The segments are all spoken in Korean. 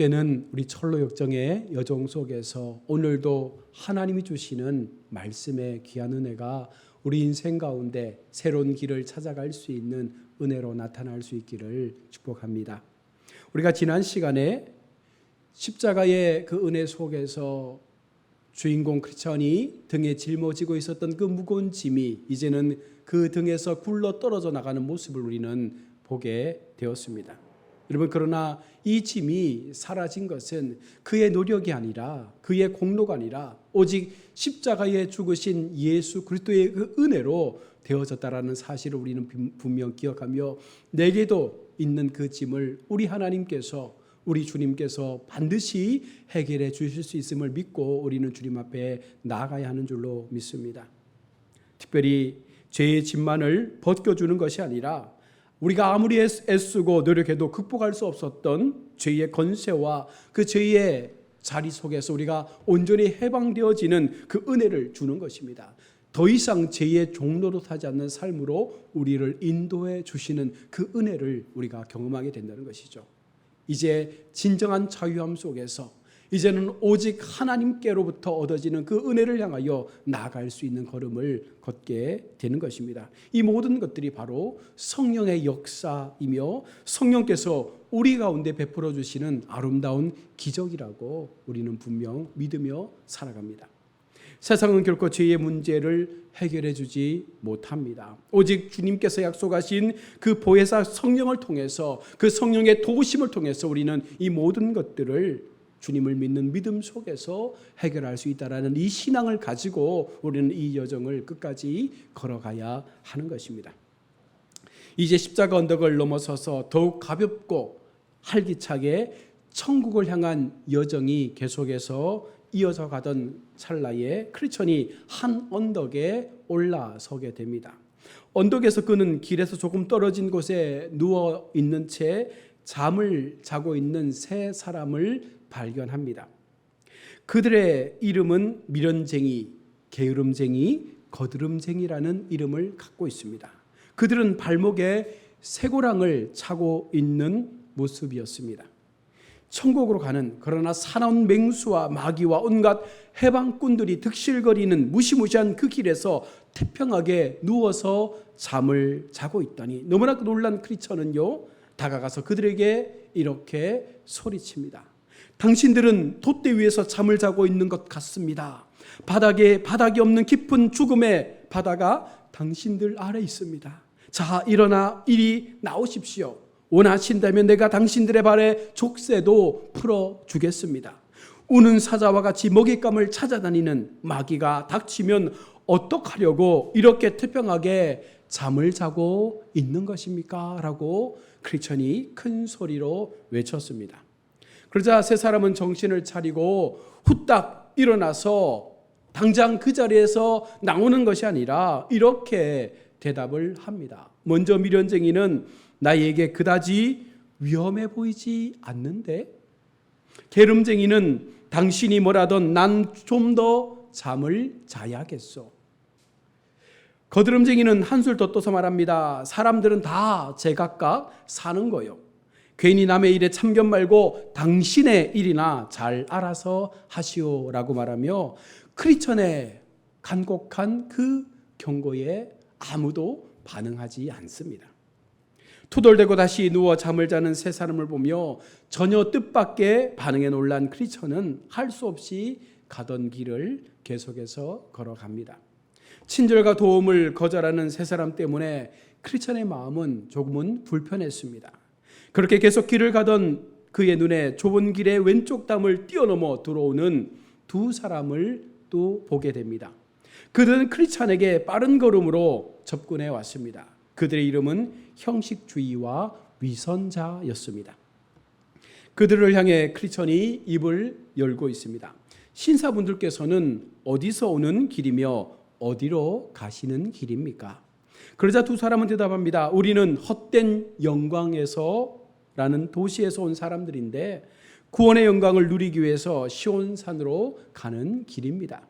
반복되는 우리 철로역정의 여정 속에서 오늘도 하나님이 주시는 말씀의 귀한 은혜가 우리 인생 가운데 새로운 길을 찾아갈 수 있는 은혜로 나타날 수 있기를 축복합니다. 우리가 지난 시간에 십자가의 그 은혜 속에서 주인공 크리스천이 등에 짊어지고 있었던 그 무거운 짐이 이제는 그 등에서 굴러 떨어져 나가는 모습을 우리는 보게 되었습니다. 여러분, 그러나 이 짐이 사라진 것은 그의 노력이 아니라, 그의 공로가 아니라 오직 십자가에 죽으신 예수 그리스도의 그 은혜로 되어졌다라는 사실을 우리는 분명 기억하며, 내게도 있는 그 짐을 우리 하나님께서, 우리 주님께서 반드시 해결해 주실 수 있음을 믿고 우리는 주님 앞에 나아가야 하는 줄로 믿습니다. 특별히 죄의 짐만을 벗겨주는 것이 아니라 우리가 아무리 애쓰고 노력해도 극복할 수 없었던 죄의 권세와 그 죄의 자리 속에서 우리가 온전히 해방되어지는 그 은혜를 주는 것입니다. 더 이상 죄의 종로로 타지 않는 삶으로 우리를 인도해 주시는 그 은혜를 우리가 경험하게 된다는 것이죠. 이제 진정한 자유함 속에서 이제는 오직 하나님께로부터 얻어지는 그 은혜를 향하여 나아갈 수 있는 걸음을 걷게 되는 것입니다. 이 모든 것들이 바로 성령의 역사이며 성령께서 우리 가운데 베풀어 주시는 아름다운 기적이라고 우리는 분명 믿으며 살아갑니다. 세상은 결코 죄의 문제를 해결해 주지 못합니다. 오직 주님께서 약속하신 그 보혜사 성령을 통해서, 그 성령의 도우심을 통해서 우리는 이 모든 것들을 주님을 믿는 믿음 속에서 해결할 수 있다는 이 신앙을 가지고 우리는 이 여정을 끝까지 걸어가야 하는 것입니다. 이제 십자가 언덕을 넘어서서 더욱 가볍고 활기차게 천국을 향한 여정이 계속해서 이어져 가던 찰나에 크리스천이 한 언덕에 올라서게 됩니다. 언덕에서 그는 길에서 조금 떨어진 곳에 누워 있는 채 잠을 자고 있는 세 사람을 발견합니다. 그들의 이름은 미련쟁이, 게으름쟁이, 거드름쟁이라는 이름을 갖고 있습니다. 그들은 발목에 쇠고랑을 차고 있는 모습이었습니다. 천국으로 가는, 그러나 사나운 맹수와 마귀와 온갖 해방꾼들이 득실거리는 무시무시한 그 길에서 태평하게 누워서 잠을 자고 있다니 너무나 놀란 크리스천은요, 다가가서 그들에게 이렇게 소리칩니다. 당신들은 돛대 위에서 잠을 자고 있는 것 같습니다. 바닥이 없는 깊은 죽음의 바다가 당신들 아래 있습니다. 자, 일어나 이리 나오십시오. 원하신다면 내가 당신들의 발에 족쇄도 풀어주겠습니다. 우는 사자와 같이 먹잇감을 찾아다니는 마귀가 닥치면 어떡하려고 이렇게 태평하게 잠을 자고 있는 것입니까? 라고 크리스천이 큰 소리로 외쳤습니다. 그러자 세 사람은 정신을 차리고 후딱 일어나서 당장 그 자리에서 나오는 것이 아니라 이렇게 대답을 합니다. 먼저 미련쟁이는 나에게 그다지 위험해 보이지 않는데, 게으름쟁이는 당신이 뭐라던 난 좀 더 잠을 자야겠소. 거드름쟁이는 한술 더 떠서 말합니다. 사람들은 다 제각각 사는 거요. 괜히 남의 일에 참견 말고 당신의 일이나 잘 알아서 하시오라고 말하며 크리스천의 간곡한 그 경고에 아무도 반응하지 않습니다. 투덜대고 다시 누워 잠을 자는 세 사람을 보며 전혀 뜻밖의 반응에 놀란 크리스천은 할 수 없이 가던 길을 계속해서 걸어갑니다. 친절과 도움을 거절하는 세 사람 때문에 크리스천의 마음은 조금은 불편했습니다. 그렇게 계속 길을 가던 그의 눈에 좁은 길의 왼쪽 담을 뛰어넘어 들어오는 두 사람을 또 보게 됩니다. 그들은 크리스천에게 빠른 걸음으로 접근해 왔습니다. 그들의 이름은 형식주의와 위선자였습니다. 그들을 향해 크리스천이 입을 열고 있습니다. 신사분들께서는 어디서 오는 길이며 어디로 가시는 길입니까? 그러자 두 사람은 대답합니다. 우리는 헛된 영광에서 라는 도시에서 온 사람들인데 구원의 영광을 누리기 위해서 시온산으로 가는 길입니다.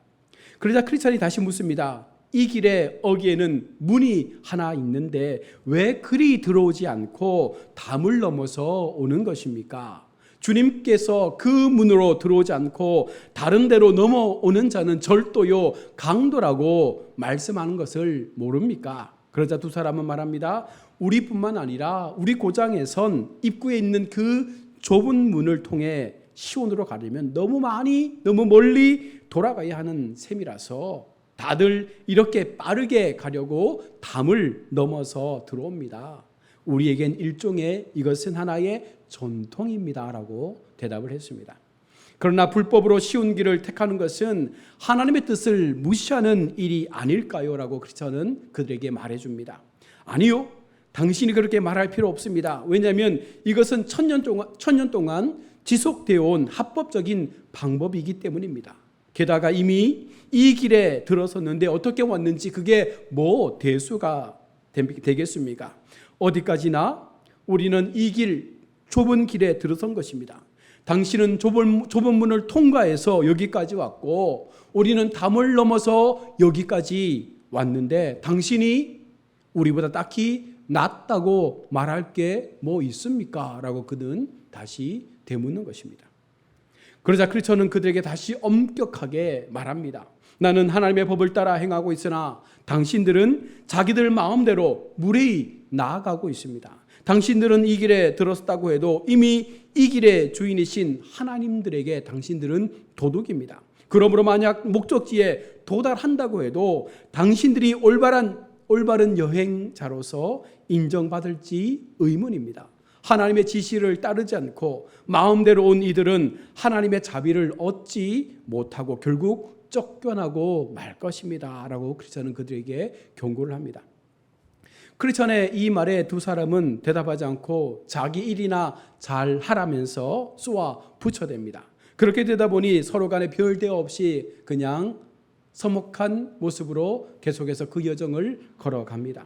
그러자 크리스천이 다시 묻습니다. 이 길에 어기에는 문이 하나 있는데 왜 그리 들어오지 않고 담을 넘어서 오는 것입니까? 주님께서 그 문으로 들어오지 않고 다른 데로 넘어오는 자는 절도요 강도라고 말씀하는 것을 모릅니까? 그러자 두 사람은 말합니다. 우리뿐만 아니라 우리 고장에선 입구에 있는 그 좁은 문을 통해 시온으로 가려면 너무 멀리 돌아가야 하는 셈이라서 다들 이렇게 빠르게 가려고 담을 넘어서 들어옵니다. 우리에겐 일종의 이것은 하나의 전통입니다 라고 대답을 했습니다. 그러나 불법으로 쉬운 길을 택하는 것은 하나님의 뜻을 무시하는 일이 아닐까요? 라고 크리스천은 그들에게 말해줍니다. 아니요, 당신이 그렇게 말할 필요 없습니다. 왜냐하면 이것은 천년 동안 지속되어 온 합법적인 방법이기 때문입니다. 게다가 이미 이 길에 들어섰는데 어떻게 왔는지 그게 뭐 대수가 되겠습니까? 어디까지나 우리는 이 좁은 길에 들어선 것입니다. 당신은 좁은 문을 통과해서 여기까지 왔고 우리는 담을 넘어서 여기까지 왔는데 당신이 우리보다 딱히 낫다고 말할 게 뭐 있습니까? 라고 그는 다시 되묻는 것입니다. 그러자 크리스천은 그들에게 다시 엄격하게 말합니다. 나는 하나님의 법을 따라 행하고 있으나 당신들은 자기들 마음대로 무례히 나아가고 있습니다. 당신들은 이 길에 들었다고 해도 이미 이 길의 주인이신 하나님들에게 당신들은 도둑입니다. 그러므로 만약 목적지에 도달한다고 해도 당신들이 올바른 여행자로서 인정받을지 의문입니다. 하나님의 지시를 따르지 않고 마음대로 온 이들은 하나님의 자비를 얻지 못하고 결국 쫓겨나고 말 것입니다 라고 크리스천은 그들에게 경고를 합니다. 크리스천의 이 말에 두 사람은 대답하지 않고 자기 일이나 잘 하라면서 쏘아 붙여댑니다. 그렇게 되다 보니 서로 간에 별 대화 없이 그냥 서먹한 모습으로 계속해서 그 여정을 걸어갑니다.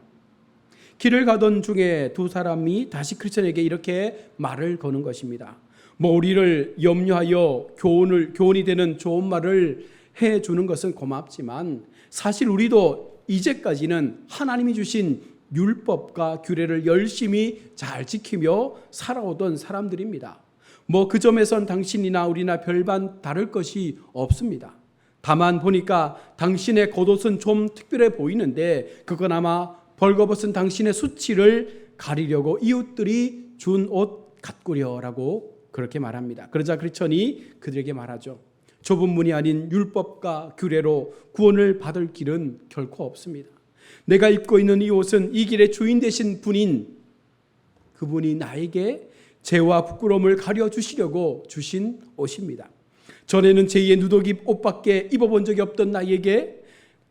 길을 가던 중에 두 사람이 다시 크리스천에게 이렇게 말을 거는 것입니다. 우리를 염려하여 교훈이 되는 좋은 말을 해주는 것은 고맙지만 사실 우리도 이제까지는 하나님이 주신 율법과 규례를 열심히 잘 지키며 살아오던 사람들입니다. 그 점에선 당신이나 우리나 별반 다를 것이 없습니다. 다만 보니까 당신의 겉옷은 좀 특별해 보이는데 그건 아마 벌거벗은 당신의 수치를 가리려고 이웃들이 준 옷 같구려라고 그렇게 말합니다. 그러자 크리스천이 그들에게 말하죠. 좁은 문이 아닌 율법과 규례로 구원을 받을 길은 결코 없습니다. 내가 입고 있는 이 옷은 이 길의 주인 되신 분인 그분이 나에게 죄와 부끄러움을 가려주시려고 주신 옷입니다. 전에는 제2의 누더기 옷밖에 입어본 적이 없던 나에게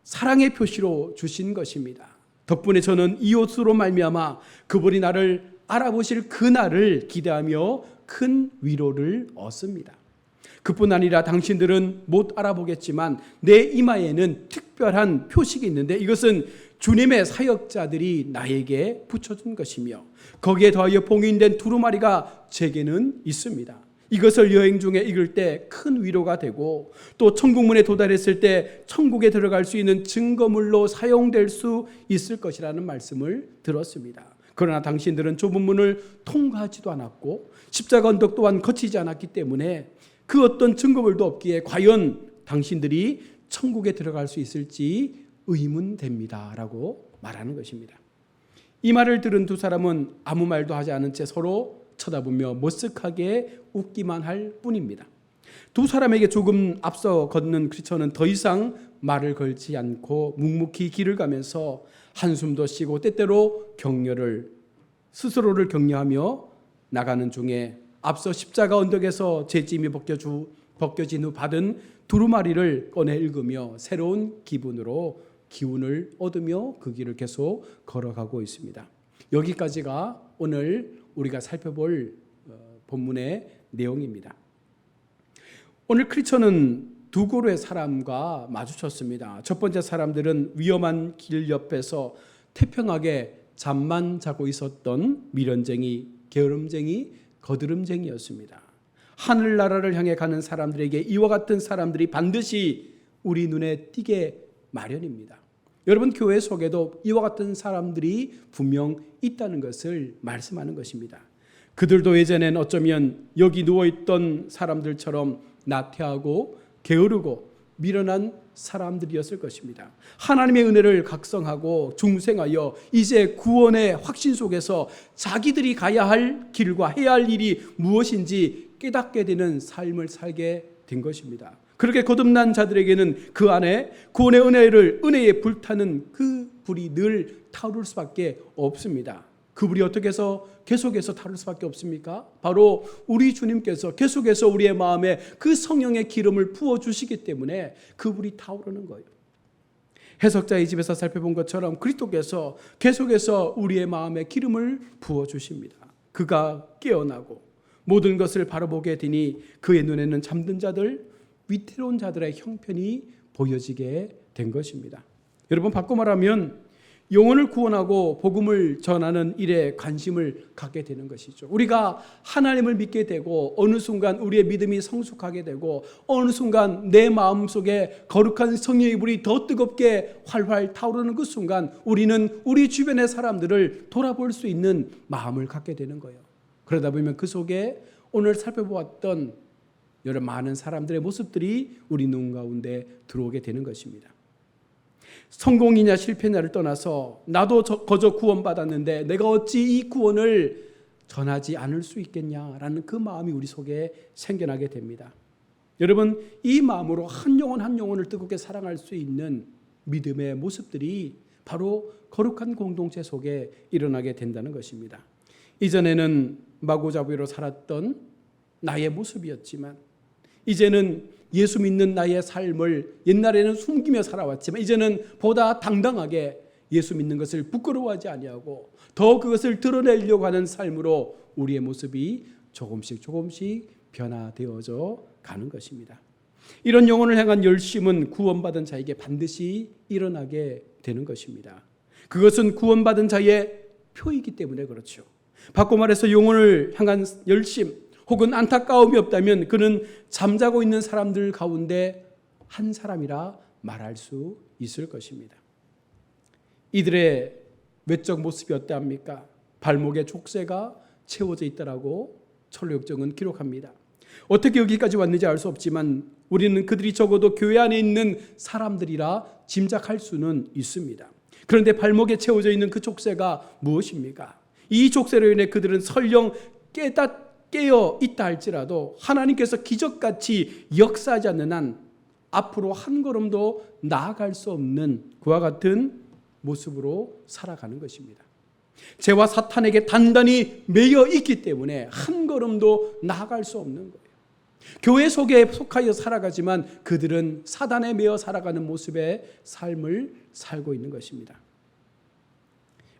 사랑의 표시로 주신 것입니다. 덕분에 저는 이 옷으로 말미암아 그분이 나를 알아보실 그날을 기대하며 큰 위로를 얻습니다. 그뿐 아니라 당신들은 못 알아보겠지만 내 이마에는 특별한 표식이 있는데 이것은 주님의 사역자들이 나에게 붙여준 것이며 거기에 더하여 봉인된 두루마리가 제게는 있습니다. 이것을 여행 중에 읽을 때 큰 위로가 되고 또 천국문에 도달했을 때 천국에 들어갈 수 있는 증거물로 사용될 수 있을 것이라는 말씀을 들었습니다. 그러나 당신들은 좁은 문을 통과하지도 않았고 십자가 언덕 또한 거치지 않았기 때문에 그 어떤 증거물도 없기에 과연 당신들이 천국에 들어갈 수 있을지 의문됩니다 라고 말하는 것입니다. 이 말을 들은 두 사람은 아무 말도 하지 않은 채 서로 쳐다보며 머쓱하게 웃기만 할 뿐입니다. 두 사람에게 조금 앞서 걷는 크리스천은 더 이상 말을 걸지 않고 묵묵히 길을 가면서 한숨도 쉬고 때때로 스스로를 격려하며 나가는 중에 앞서 십자가 언덕에서 제짐이 벗겨진 후 받은 두루마리를 꺼내 읽으며 새로운 기운을 얻으며 그 길을 계속 걸어가고 있습니다. 여기까지가 오늘 우리가 살펴볼 본문의 내용입니다. 오늘 크리스천은 두 그루의 사람과 마주쳤습니다. 첫 번째 사람들은 위험한 길 옆에서 태평하게 잠만 자고 있었던 미련쟁이, 게으름쟁이, 거드름쟁이였습니다. 하늘나라를 향해 가는 사람들에게 이와 같은 사람들이 반드시 우리 눈에 띄게 마련입니다. 여러분 교회 속에도 이와 같은 사람들이 분명 있다는 것을 말씀하는 것입니다. 그들도 예전엔 어쩌면 여기 누워있던 사람들처럼 나태하고 게으르고 미련한 사람들이었을 것입니다. 하나님의 은혜를 각성하고 중생하여 이제 구원의 확신 속에서 자기들이 가야 할 길과 해야 할 일이 무엇인지 깨닫게 되는 삶을 살게 된 것입니다. 그렇게 거듭난 자들에게는 그 안에 구원의 은혜에 불타는 그 불이 늘 타오를 수밖에 없습니다. 그 불이 어떻게 해서 계속해서 타올 수밖에 없습니까? 바로 우리 주님께서 계속해서 우리의 마음에 그 성령의 기름을 부어주시기 때문에 그 불이 타오르는 거예요. 해석자의 집에서 살펴본 것처럼 그리스도께서 계속해서 우리의 마음에 기름을 부어주십니다. 그가 깨어나고 모든 것을 바라보게 되니 그의 눈에는 잠든 자들, 위태로운 자들의 형편이 보여지게 된 것입니다. 여러분, 바꿔 말하면 영혼을 구원하고 복음을 전하는 일에 관심을 갖게 되는 것이죠. 우리가 하나님을 믿게 되고 어느 순간 우리의 믿음이 성숙하게 되고 어느 순간 내 마음속에 거룩한 성령의 불이 더 뜨겁게 활활 타오르는 그 순간 우리는 우리 주변의 사람들을 돌아볼 수 있는 마음을 갖게 되는 거예요. 그러다 보면 그 속에 오늘 살펴보았던 여러 많은 사람들의 모습들이 우리 눈 가운데 들어오게 되는 것입니다. 성공이냐 실패냐를 떠나서 나도 거저 구원받았는데 내가 어찌 이 구원을 전하지 않을 수 있겠냐라는 그 마음이 우리 속에 생겨나게 됩니다. 여러분, 이 마음으로 한 영혼 한 영혼을 뜨겁게 사랑할 수 있는 믿음의 모습들이 바로 거룩한 공동체 속에 일어나게 된다는 것입니다. 이전에는 마구잡이로 살았던 나의 모습이었지만 이제는 예수 믿는 나의 삶을 옛날에는 숨기며 살아왔지만 이제는 보다 당당하게 예수 믿는 것을 부끄러워하지 아니하고 더 그것을 드러내려고 하는 삶으로 우리의 모습이 조금씩 변화되어져 가는 것입니다. 이런 영혼을 향한 열심은 구원받은 자에게 반드시 일어나게 되는 것입니다. 그것은 구원받은 자의 표이기 때문에 그렇죠. 바꿔 말해서 영혼을 향한 열심 혹은 안타까움이 없다면 그는 잠자고 있는 사람들 가운데 한 사람이라 말할 수 있을 것입니다. 이들의 외적 모습이 어떠합니까? 발목에 족쇄가 채워져 있다라고 철로역정은 기록합니다. 어떻게 여기까지 왔는지 알 수 없지만 우리는 그들이 적어도 교회 안에 있는 사람들이라 짐작할 수는 있습니다. 그런데 발목에 채워져 있는 그 족쇄가 무엇입니까? 이 족쇄로 인해 그들은 설령 깨어 있다 할지라도 하나님께서 기적같이 역사하지 않는 한 앞으로 한 걸음도 나아갈 수 없는 그와 같은 모습으로 살아가는 것입니다. 죄와 사탄에게 단단히 매여 있기 때문에 한 걸음도 나아갈 수 없는 거예요. 교회 속에 속하여 살아가지만 그들은 사단에 매여 살아가는 모습의 삶을 살고 있는 것입니다.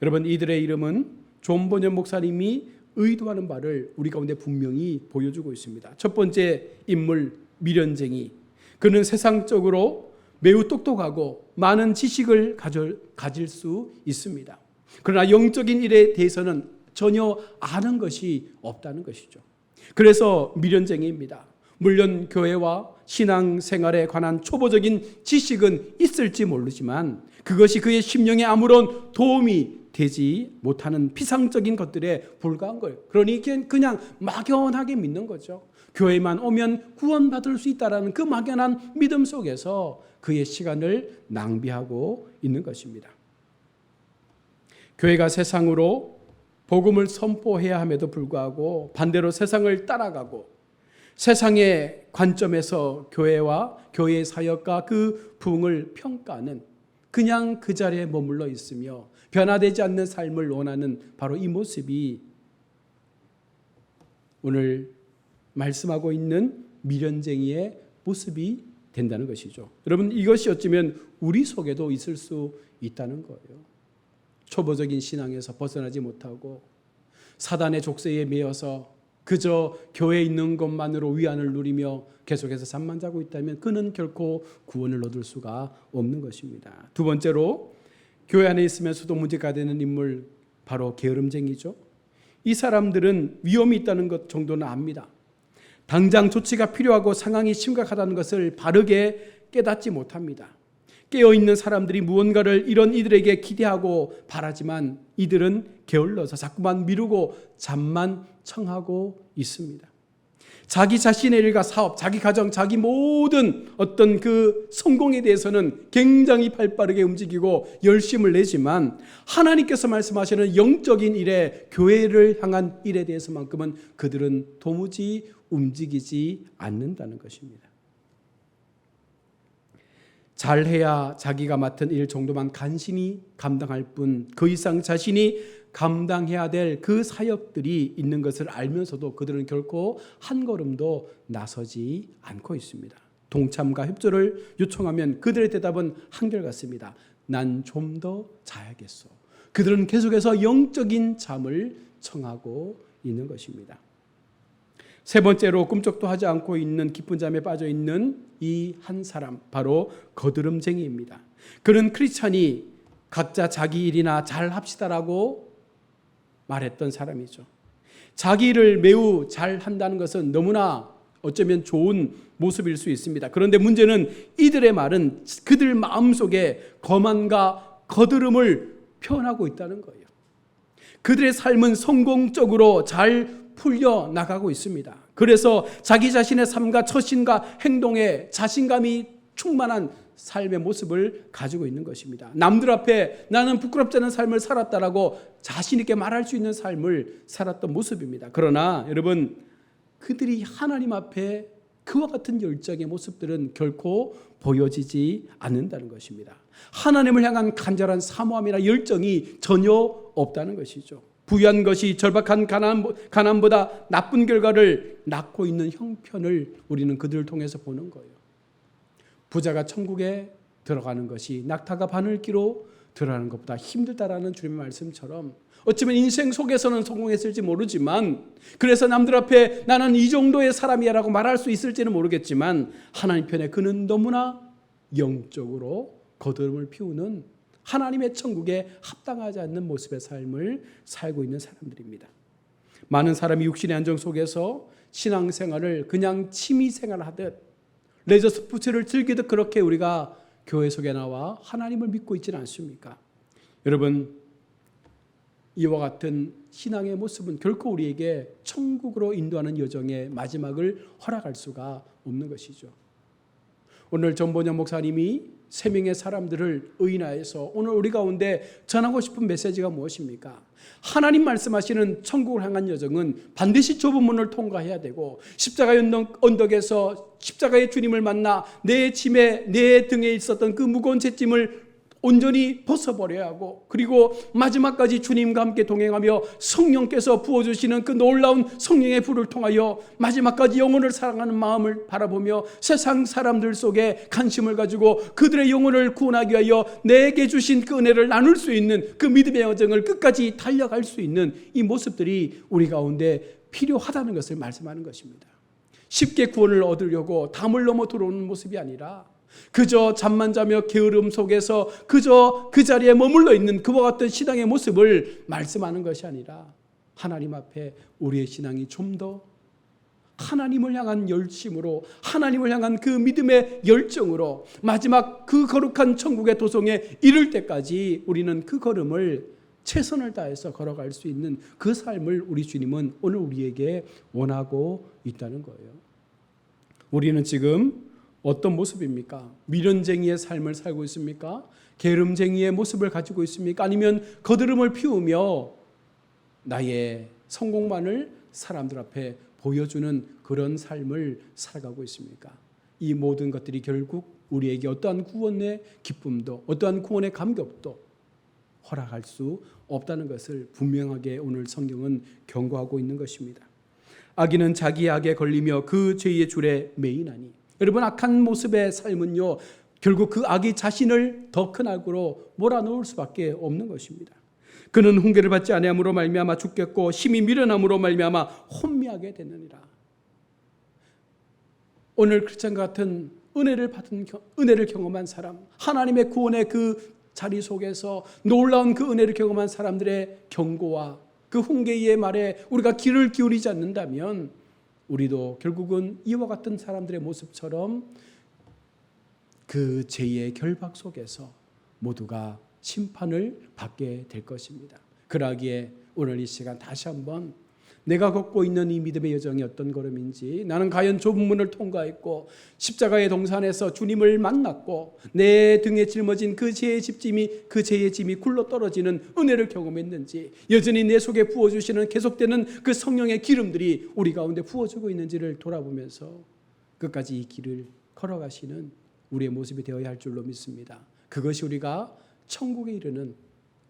여러분, 이들의 이름은 존 버년 목사님이 의도하는 바를 우리 가운데 분명히 보여주고 있습니다. 첫 번째 인물, 미련쟁이. 그는 세상적으로 매우 똑똑하고 많은 지식을 가질 수 있습니다. 그러나 영적인 일에 대해서는 전혀 아는 것이 없다는 것이죠. 그래서 미련쟁이입니다. 물론 교회와 신앙생활에 관한 초보적인 지식은 있을지 모르지만 그것이 그의 심령에 아무런 도움이 되지 못하는 피상적인 것들에 불과한 거예요. 그러니 그냥 막연하게 믿는 거죠. 교회만 오면 구원받을 수 있다는 그 막연한 믿음 속에서 그의 시간을 낭비하고 있는 것입니다. 교회가 세상으로 복음을 선포해야 함에도 불구하고 반대로 세상을 따라가고 세상의 관점에서 교회와 교회의 사역과 그 부흥을 평가하는 그냥 그 자리에 머물러 있으며 변화되지 않는 삶을 원하는 바로 이 모습이 오늘 말씀하고 있는 미련쟁이의 모습이 된다는 것이죠. 여러분, 이것이 어쩌면 우리 속에도 있을 수 있다는 거예요. 초보적인 신앙에서 벗어나지 못하고 사단의 족쇄에 매여서 그저 교회에 있는 것만으로 위안을 누리며 계속해서 잠만 자고 있다면 그는 결코 구원을 얻을 수가 없는 것입니다. 두 번째로 교회 안에 있으면서도 문제가 되는 인물, 바로 게으름쟁이죠. 이 사람들은 위험이 있다는 것 정도는 압니다. 당장 조치가 필요하고 상황이 심각하다는 것을 바르게 깨닫지 못합니다. 깨어있는 사람들이 무언가를 이런 이들에게 기대하고 바라지만 이들은 게을러서 자꾸만 미루고 잠만 청하고 있습니다. 자기 자신의 일과 사업, 자기 가정, 자기 모든 어떤 그 성공에 대해서는 굉장히 발빠르게 움직이고 열심을 내지만 하나님께서 말씀하시는 영적인 일에, 교회를 향한 일에 대해서만큼은 그들은 도무지 움직이지 않는다는 것입니다. 잘해야 자기가 맡은 일 정도만 간신히 감당할 뿐 그 이상 자신이 감당해야 될 그 사역들이 있는 것을 알면서도 그들은 결코 한 걸음도 나서지 않고 있습니다. 동참과 협조를 요청하면 그들의 대답은 한결같습니다. 난 좀 더 자야겠소. 그들은 계속해서 영적인 잠을 청하고 있는 것입니다. 세 번째로 꿈쩍도 하지 않고 있는 깊은 잠에 빠져 있는 이 한 사람, 바로 거드름쟁이입니다. 그는 크리스찬이 각자 자기 일이나 잘 합시다라고 말했던 사람이죠. 자기 일을 매우 잘 한다는 것은 너무나 어쩌면 좋은 모습일 수 있습니다. 그런데 문제는 이들의 말은 그들 마음속에 거만과 거드름을 표현하고 있다는 거예요. 그들의 삶은 성공적으로 잘 풀려 나가고 있습니다. 그래서 자기 자신의 삶과 처신과 행동에 자신감이 충만한 삶의 모습을 가지고 있는 것입니다. 남들 앞에 나는 부끄럽지 않은 삶을 살았다라고 자신 있게 말할 수 있는 삶을 살았던 모습입니다. 그러나 여러분, 그들이 하나님 앞에 그와 같은 열정의 모습들은 결코 보여지지 않는다는 것입니다. 하나님을 향한 간절한 사모함이나 열정이 전혀 없다는 것이죠. 부유한 것이 절박한 가난보다 나쁜 결과를 낳고 있는 형편을 우리는 그들을 통해서 보는 거예요. 부자가 천국에 들어가는 것이 낙타가 바늘기로 들어가는 것보다 힘들다라는 주님의 말씀처럼 어쩌면 인생 속에서는 성공했을지 모르지만, 그래서 남들 앞에 나는 이 정도의 사람이야라고 말할 수 있을지는 모르겠지만, 하나님 편에 그는 너무나 영적으로 거드름을 피우는 하나님의 천국에 합당하지 않는 모습의 삶을 살고 있는 사람들입니다. 많은 사람이 육신의 안정 속에서 신앙생활을 그냥 취미생활하듯 레저 스포츠를 즐기듯 그렇게 우리가 교회 속에 나와 하나님을 믿고 있지는 않습니까? 여러분, 이와 같은 신앙의 모습은 결코 우리에게 천국으로 인도하는 여정의 마지막을 허락할 수가 없는 것이죠. 오늘 전본영 목사님이 3명의 사람들을 의인하여서 오늘 우리 가운데 전하고 싶은 메시지가 무엇입니까? 하나님 말씀하시는 천국을 향한 여정은 반드시 좁은 문을 통과해야 되고, 십자가의 언덕에서 십자가의 주님을 만나 내 짐에, 내 등에 있었던 그 무거운 죄짐을 온전히 벗어버려야 하고, 그리고 마지막까지 주님과 함께 동행하며 성령께서 부어주시는 그 놀라운 성령의 불을 통하여 마지막까지 영혼을 사랑하는 마음을 바라보며 세상 사람들 속에 관심을 가지고 그들의 영혼을 구원하기 위하여 내게 주신 그 은혜를 나눌 수 있는 그 믿음의 여정을 끝까지 달려갈 수 있는 이 모습들이 우리 가운데 필요하다는 것을 말씀하는 것입니다. 쉽게 구원을 얻으려고 담을 넘어 들어오는 모습이 아니라, 그저 잠만 자며 게으름 속에서 그저 그 자리에 머물러 있는 그와 같은 신앙의 모습을 말씀하는 것이 아니라, 하나님 앞에 우리의 신앙이 좀 더 하나님을 향한 열심으로, 하나님을 향한 그 믿음의 열정으로 마지막 그 거룩한 천국의 도성에 이를 때까지 우리는 그 걸음을 최선을 다해서 걸어갈 수 있는 그 삶을 우리 주님은 오늘 우리에게 원하고 있다는 거예요. 우리는 지금 어떤 모습입니까? 미련쟁이의 삶을 살고 있습니까? 게으름쟁이의 모습을 가지고 있습니까? 아니면 거드름을 피우며 나의 성공만을 사람들 앞에 보여주는 그런 삶을 살아가고 있습니까? 이 모든 것들이 결국 우리에게 어떠한 구원의 기쁨도, 어떠한 구원의 감격도 허락할 수 없다는 것을 분명하게 오늘 성경은 경고하고 있는 것입니다. 악인은 자기의 악에 걸리며 그 죄의 줄에 매이나니, 여러분, 악한 모습의 삶은요, 결국 그 악이 자신을 더 큰 악으로 몰아넣을 수밖에 없는 것입니다. 그는 훈계를 받지 아니함으로 말미암아 죽겠고 심히 미련함으로 말미암아 혼미하게 되느니라. 오늘 크리스찬 같은 은혜를 경험한 사람, 하나님의 구원의 그 자리 속에서 놀라운 그 은혜를 경험한 사람들의 경고와 그 훈계의 말에 우리가 귀를 기울이지 않는다면 우리도 결국은 이와 같은 사람들의 모습처럼 그 죄의 결박 속에서 모두가 심판을 받게 될 것입니다. 그러기에 오늘 이 시간 다시 한번 내가 걷고 있는 이 믿음의 여정이 어떤 걸음인지, 나는 과연 좁은 문을 통과했고 십자가의 동산에서 주님을 만났고 내 등에 짊어진 그 죄의 짐이 굴러 떨어지는 은혜를 경험했는지, 여전히 내 속에 부어주시는 계속되는 그 성령의 기름들이 우리 가운데 부어주고 있는지를 돌아보면서 끝까지 이 길을 걸어가시는 우리의 모습이 되어야 할 줄로 믿습니다. 그것이 우리가 천국에 이르는,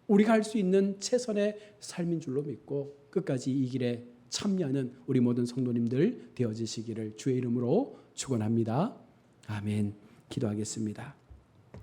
우리가 할 수 있는 최선의 삶인 줄로 믿고 끝까지 이 길에 참여하는 우리 모든 성도님들 되어지시기를 주의 이름으로 축원합니다. 아멘. 기도하겠습니다.